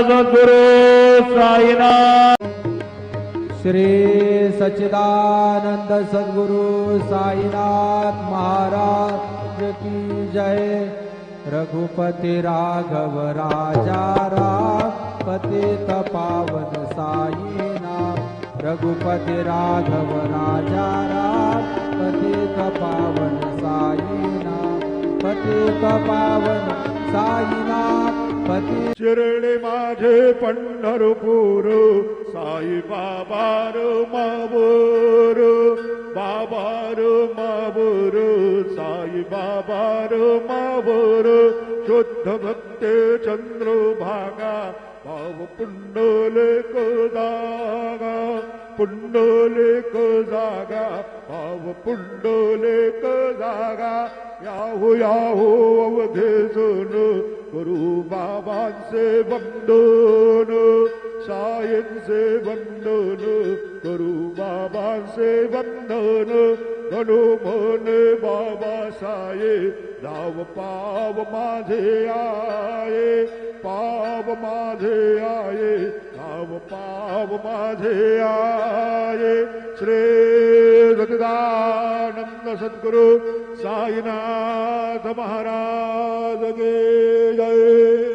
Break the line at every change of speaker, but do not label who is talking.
सद्गुरु साईनाथ।
श्री सच्चिदानंद सद्गुरु साईनाथ महाराज की जय। रघुपति राघव राजा राम पतित पावन साईनाथ। रघुपति राघव राजा राम पतित पावन साईनाथ। पतित पावन साईनाथ।
चिरळे माझे पंढरपूर साई बाबार मावर। बाबार मावर साई बाबार मावर। शुद्ध भक्ते चंद्रभागा भाव पुंडलिक जागा। पुंडलिक जागा भाव पुंडलिक जागा। याहो याहो अवधेजन करू बाबांचे वंदन। सायंचे वंदन करू बाबांचे वंदन। गणो म्हणे बाबा साये नाव पाव माझे आये। पाव माझे आये नाव पाव माझे आये। श्री सच्चिदानंद सद्गुरु साईनाथ महाराज के जय।